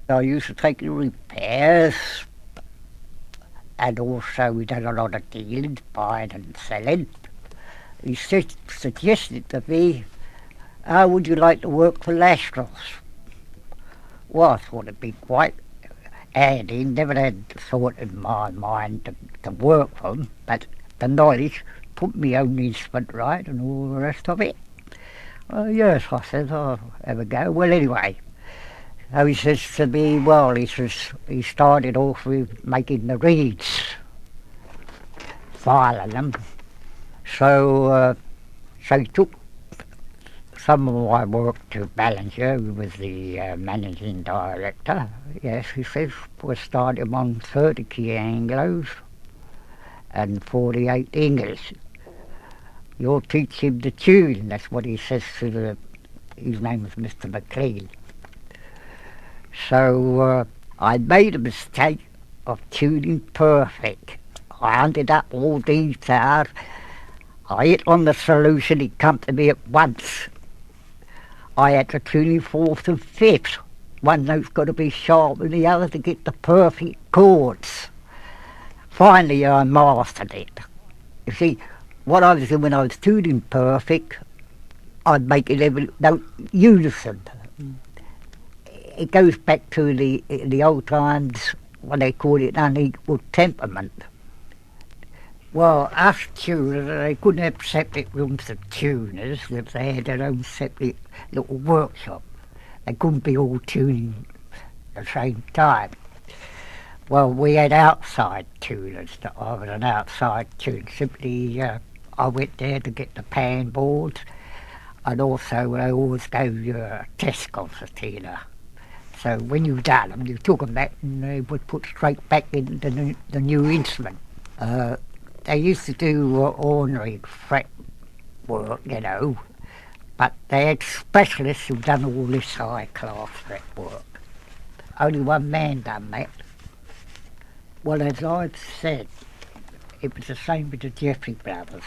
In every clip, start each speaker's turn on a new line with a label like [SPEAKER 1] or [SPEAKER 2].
[SPEAKER 1] I used to take the repairs, and also we done a lot of dealing, buying and selling. He suggested to me, how would you like to work for Lastros? Well, I thought it'd be quite handy. Never had thought in my mind to work for them, but the knowledge, put my own instrument right and all the rest of it. Yes, I said, I'll have a go. Well, anyway, so he says to me, well, he started off with making the reeds, filing them. So he took some of my work to Ballinger, who was the managing director. Yes, he says, we'll start him on 30 key Anglos and 48 English. You'll teach him the tune. That's what he says to his name was Mr. McLean. So I made a mistake of tuning perfect. I ended up all these hours. I hit on the solution, it come to me at once. I had to tune in fourth and fifth. One note's got to be sharp and the other to get the perfect chords. Finally I mastered it. You see, what I was doing when I was tuning perfect, I'd make it every note unison. It goes back to the old times when they called it unequal temperament. Well, us tuners, they couldn't have separate rooms of tuners because they had their own separate little workshop. They couldn't be all tuning at the same time. Well, we had outside tuners. I was an outside tuner. Simply, I went there to get the pan boards, and also I always gave you a test concertina. So when you done them, you took them back and they would put straight back into the new instrument. They used to do ordinary fret work, you know, but they had specialists who done all this high class fret work. Only one man done that. Well, as I've said, it was the same with the Jeffrey brothers.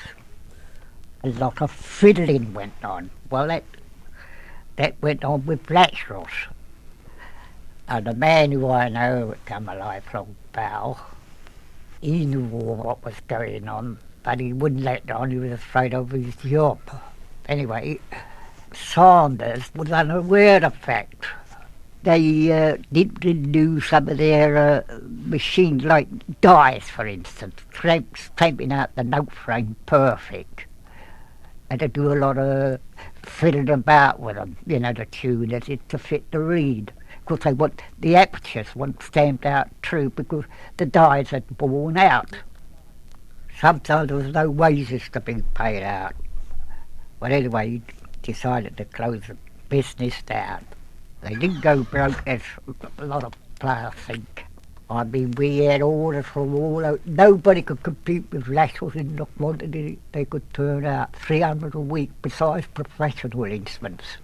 [SPEAKER 1] A lot of fiddling went on. Well, that went on with Blacksross. And the man who I know became a lifelong pal, he knew all what was going on, but he wouldn't let on, he was afraid of his job. Anyway, Sanders was unaware of the fact. They didn't renew some of their machines, like dies, for instance, stamping out the note frame perfect. And they do a lot of fiddling about with them, you know, the tuners, to fit the reed. Of course, they want the apertures weren't stamped out true because the dies had worn out. Sometimes there was no wages to be paid out. But anyway, he decided to close the business down. They didn't go broke as a lot of players think. I mean, we had orders from all over. Nobody could compete with Lashels in the quantity they could turn out. 300 a week besides professional instruments.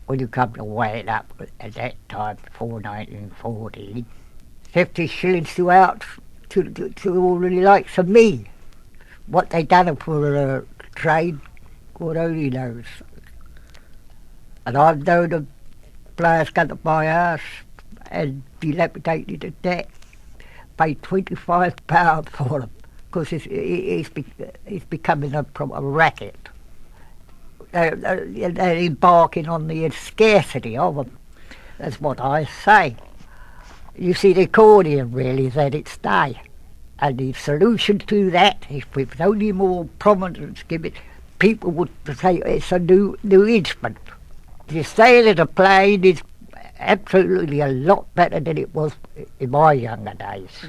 [SPEAKER 1] When you come to weigh it up at that time, before 1914, 50 shillings to out to all the likes of me. What they done for a trade, God only knows. And I've known of players come to my house and dilapidated to debt, paid £25 for them, because it's becoming a racket. They're embarking on the scarcity of them. That's what I say. You see, the accordion really is at its day. And the solution to that is with only more prominence given, people would say it's a new instrument. The style of the playing is absolutely a lot better than it was in my younger days.